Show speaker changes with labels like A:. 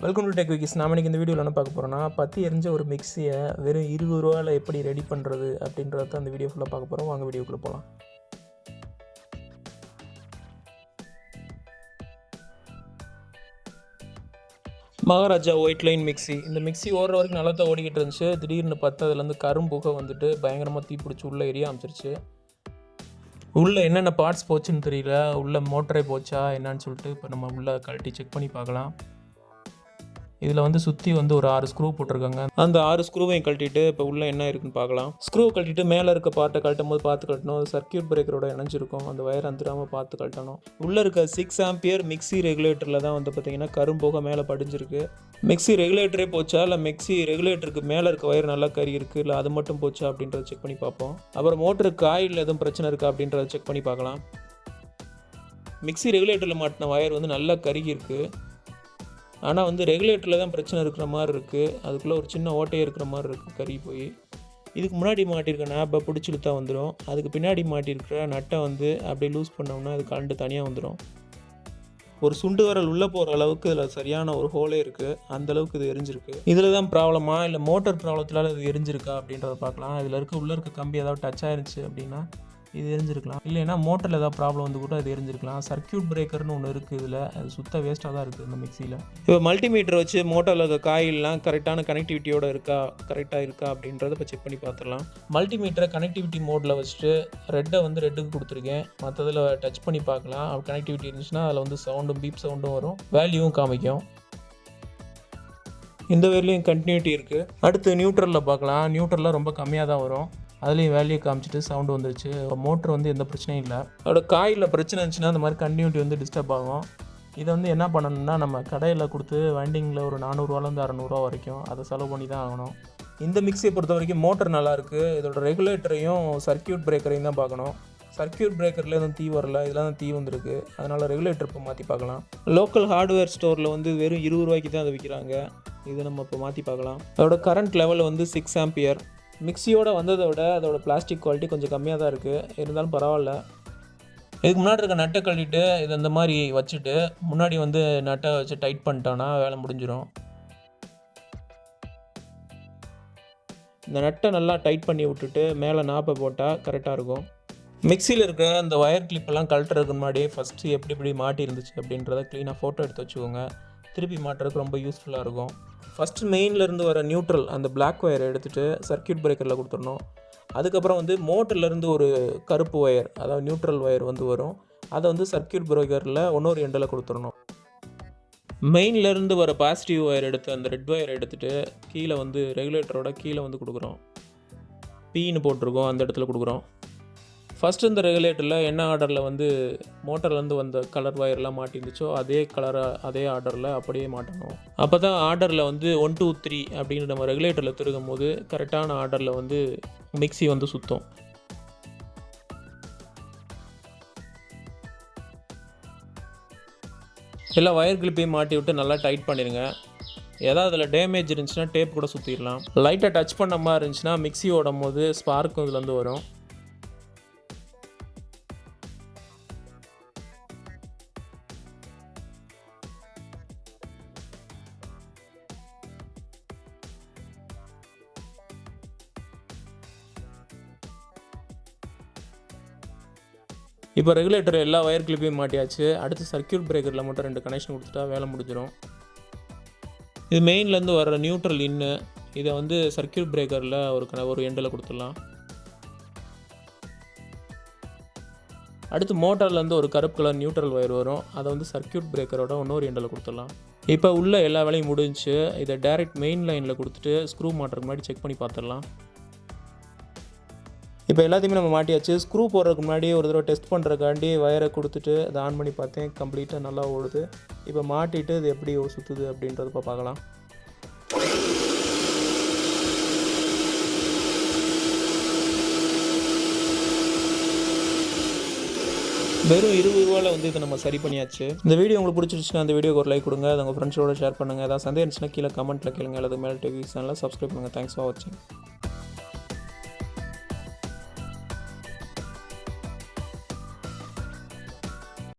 A: Welcome to tech Vicky's. நாம் இன்றைக்கி இந்த வீடியோவில் என்ன பார்க்க போகிறோம்னா, பற்றி எரிஞ்ச ஒரு மிக்சியை வெறும் 20 ரூபாயில் எப்படி ரெடி பண்ணுறது அப்படின்றத அந்த வீடியோ ஃபுல்லாக பார்க்க போகிறோம். வாங்க வீடியோக்குள்ளே போகலாம். Maharaja white line mixie. இந்த மிக்சி ஓடுற வரைக்கும் நல்லா தான் ஓடிக்கிட்டு இருந்துச்சு. திடீர்னு பார்த்து அதுலேருந்து கரும்புகை வந்துட்டு பயங்கரமாக தீப்பிடிச்சி உள்ளே எரிய ஆரம்பிச்சிருச்சு. உள்ளே என்னென்ன பார்ட்ஸ் போச்சுன்னு தெரியல. உள்ளே மோட்டரே போச்சா என்னன்னு சொல்லிட்டு இப்போ நம்ம உள்ளே கழட்டி செக் பண்ணி பார்க்கலாம். இதில் வந்து சுற்றி வந்து ஒரு 6 ஸ்க்ரூ போட்டிருக்காங்க. அந்த 6 ஸ்க்ரூவையும் கழட்டிட்டு இப்போ உள்ளே என்ன இருக்குன்னு பார்க்கலாம். ஸ்க்ரூ கழட்டிட்டு மேலே இருக்க பார்ட்டை கழட்டும் போது பார்த்து கழட்டணும். அது சர்க்கியூட் பிரேக்கரோட இணைஞ்சிருக்கும். அந்த வயர் அந்துடாமல் பார்த்து கழட்டணும். உள்ளே இருக்க 6 ஆம்பியர் மிக்சி ரெகுலேட்டரில் தான் வந்து பார்த்திங்கன்னா கரும்போக மேலே படிஞ்சிருக்கு. மிக்சி ரெகுலேட்டரே போச்சா இல்லை மிக்சி ரெகுலேட்டருக்கு மேலே இருக்க வயர் நல்லா கறி இருக்குது, இல்லை அது மட்டும் போச்சா அப்படின்றத செக் பண்ணி பார்ப்போம். அப்புறம் மோட்டருக்கு காயில் எதுவும் பிரச்சனை இருக்கா அப்படின்றத செக் பண்ணி பார்க்கலாம். மிக்சி ரெகுலேட்டரில் மாட்டின வயர் வந்து நல்லா கருகி இருக்குது. ஆனால் வந்து ரெகுலேட்டரில் தான் பிரச்சனை இருக்கிற மாதிரி இருக்குது. அதுக்குள்ளே ஒரு சின்ன ஓட்டையே இருக்கிற மாதிரி இருக்குது கறி போய். இதுக்கு முன்னாடி மாட்டியிருக்க நாப்பை பிடிச்சிழுத்தா வந்துடும். அதுக்கு பின்னாடி மாட்டியிருக்கிற நட்டை வந்து அப்படியே லூஸ் பண்ணோம்னா அது கலண்டு தனியாக வந்துடும். ஒரு சுண்டு வரல் உள்ளே போகிற அளவுக்கு இதில் சரியான ஒரு ஹோலே இருக்குது. அந்தளவுக்கு இது எரிஞ்சிருக்கு. இதில் தான் ப்ராப்ளமா இல்லை மோட்டர் ப்ராப்ளத்தினால இது எரிஞ்சிருக்கா அப்படின்றத பார்க்கலாம். இதில் உள்ளே இருக்க கம்பி ஏதாவது டச் ஆயிருந்துச்சு அப்படின்னா இது எரிஞ்சிருக்கலாம். இல்லைன்னா மோட்டரில் ஏதாவது ப்ராப்ளம் வந்து கூட அது எரிஞ்சிருக்கலாம். சர்க்கியூட் பிரேக்கர்னு ஒன்று இருக்குது. இதில் அது சுத்த வேஸ்ட்டாக தான் இருக்குது இந்த மிக்சியில். இப்போ மல்டிமீட்டர் வச்சு மோட்டரில் இருக்க காயிலெலாம் கரெக்டான கனெக்டிவிட்டியோடு கரெக்டாக இருக்கா அப்படின்றத இப்போ செக் பண்ணி பார்த்துடலாம். மல்டிமீட்டரை கனெக்டிவிட்டி மோடில் வச்சுட்டு ரெட்டை வந்து ரெட்டுக்கு கொடுத்துருக்கேன். மற்றதில் டச் பண்ணி பார்க்கலாம். அப்படி கனெக்டிவிட்டி இருந்துச்சுன்னா அதில் வந்து சவுண்டும் பீப் சவுண்டும் வரும், வேல்யூவும் காமிக்கும். இந்த வேலையும் கண்டினியூட்டி இருக்குது. அடுத்து நியூட்ரலில் பார்க்கலாம். நியூட்ரலில் ரொம்ப கம்மியாக தான் வரும். அதுலேயும் வேல்யூ காமிச்சிட்டு சவுண்டு வந்துருச்சு. மோட்ரு வந்து எந்த பிரச்சனையும் இல்லை. அதோட காயில் பிரச்சனை இருந்துச்சுன்னா அந்த மாதிரி கண்டினியூட்டி வந்து டிஸ்டர்ப் ஆகும். இதை வந்து என்ன பண்ணணும்னா நம்ம கடையில் கொடுத்து வைண்டிங்கில் ஒரு 400 600 வரைக்கும் அதை செலவு பண்ணி தான் ஆகணும். இந்த மிக்சியை பொறுத்த வரைக்கும் மோட்டர் நல்லாயிருக்கு. இதோட ரெகுலேட்டரையும் சர்க்கியூட் பிரேக்கரையும் தான் பார்க்கணும். சர்க்கியூட் பிரேக்கரில் எதுவும் தீ வரல, இதில் தான் தீ வந்துருக்கு. அதனால் ரெகுலேட்டர் இப்போ மாற்றி பார்க்கலாம். லோக்கல் ஹார்ட்வேர் ஸ்டோரில் வந்து வெறும் 20 ரூபாய்க்கு தான் அதை விற்கிறாங்க. இதை நம்ம இப்போ மாற்றி பார்க்கலாம். அதோட கரண்ட் லெவல் வந்து 6 ஆம்பியர். மிக்சியோடு வந்ததை விட அதோட பிளாஸ்டிக் குவாலிட்டி கொஞ்சம் கம்மியாக தான் இருக்குது. இருந்தாலும் பரவாயில்ல. இதுக்கு முன்னாடி இருக்க நட்டை கழட்டிட்டு இது இந்த மாதிரி வச்சுட்டு முன்னாடி வந்து நட்டை வச்சு டைட் பண்ணிட்டோன்னா வேலை முடிஞ்சிடும். இந்த நட்டை நல்லா டைட் பண்ணி விட்டுட்டு மேலே நாப்பை போட்டால் கரெக்டாக இருக்கும். மிக்சியில் இருக்க அந்த ஒயர் கிளிப்பெல்லாம் கழட்டுறதுக்கு முன்னாடி ஃபஸ்ட்டு எப்படி மாட்டி இருந்துச்சு அப்படின்றத க்ளீனாக ஃபோட்டோ எடுத்து வச்சுக்கோங்க. திருப்பி மாட்டுறதுக்கு ரொம்ப யூஸ்ஃபுல்லாக இருக்கும். ஃபஸ்ட்டு மெயின்லேருந்து வர நியூட்ரல் அந்த பிளாக் ஒயரை எடுத்துகிட்டு சர்க்கியூட் பிரேக்கரில் கொடுத்துடணும். அதுக்கப்புறம் வந்து மோட்டர்லேருந்து ஒரு கருப்பு ஒயர், அதாவது நியூட்ரல் ஒயர் வந்து வரும். அதை வந்து சர்க்கியூட் பிரேக்கரில் இன்னொரு எண்டில் கொடுத்துடணும். மெயின்லேருந்து வர பாசிட்டிவ் ஒயர் எடுத்து அந்த ரெட் ஒயர் எடுத்துகிட்டு கீழே வந்து ரெகுலேட்டரோட கீழே வந்து கொடுக்குறோம். பீன்னு போட்டிருக்கோம், அந்த இடத்துல கொடுக்குறோம். ஃபஸ்ட்டு இந்த ரெகுலேட்டரில் என்ன ஆர்டரில் வந்து மோட்டர்லேருந்து வந்த கலர் ஒயர்லாம் மாட்டிருந்துச்சோ அதே கலராக அதே ஆர்டரில் அப்படியே மாட்டணும். அப்போ தான் ஆர்டரில் வந்து 1 2 3 அப்படின்னு நம்ம ரெகுலேட்டரில் திருகும் போது கரெக்டான ஆர்டரில் வந்து மிக்சி வந்து சுற்றும். எல்லா ஒயர் கிளிப்பையும் மாட்டி விட்டு நல்லா டைட் பண்ணிடுங்க. ஏதாவது அதில் டேமேஜ் இருந்துச்சுன்னா டேப் கூட சுற்றிடலாம். லைட்டாக டச் பண்ண மாதிரி இருந்துச்சுன்னா மிக்சி ஓடும் போது ஸ்பார்க்கும் இதுலேருந்து வரும். இப்போ ரெகுலேட்டர் எல்லா ஒயர் கிளிப்பையும் மாட்டியாச்சு. அடுத்து சர்க்கியூட் பிரேக்கரில் மட்டும் 2 கனெக்ஷன் கொடுத்துட்டா வேலை முடிஞ்சிடும். இது மெயின்லேருந்து வர்ற நியூட்ரல் இன்னு இதை வந்து சர்க்கியூட் பிரேக்கரில் ஒரு எண்டில் கொடுத்துடலாம். அடுத்து மோட்டர்லேருந்து ஒரு கருப்பு கலர் நியூட்ரல் ஒயர் வரும். அதை வந்து சர்க்கியூட் பிரேக்கரோட இன்னொரு எண்டில் கொடுத்துடலாம். இப்போ உள்ள எல்லா வேலையும் முடிஞ்சு இதை டேரெக்ட் மெயின் லைனில் கொடுத்துட்டு ஸ்க்ரூ மாட்டுறதுக்கு முன்னாடி செக் பண்ணி பார்த்துடலாம். இப்போ எல்லாத்தையுமே நம்ம மாட்டியாச்சு. ஸ்க்ரூ போடுறதுக்கு முன்னாடி ஒரு தடவை டெஸ்ட் பண்ணுறதுக்காண்டி வயரை கொடுத்துட்டு அதை ஆன் பண்ணி பார்த்தேன். கம்ப்ளீட்டாக நல்லா ஓடுது. இப்போ மாட்டிட்டு இது எப்படி சுற்றுது அப்படின்றத பார்க்கலாம். வெறும் 20 ரூபாயில் வந்து இதை நம்ம சரி பண்ணியாச்சு. இந்த வீடியோ உங்களுக்கு பிடிச்சிருச்சுன்னா அந்த வீடியோக்கு ஒரு லைக் கொடுங்க. அதை உங்கள் ஃப்ரெண்ட்ஸோட ஷேர் பண்ணுங்கள். ஏதாவது சந்தேகம் இருந்துச்சுன்னா கீழே கமெண்ட்டில் கேளுங்க. அல்லது மேலே டெக் சேனலை சப்ஸ்கிரைப் பண்ணுங்கள். தேங்க்ஸ் ஃபார் வாட்சிங்.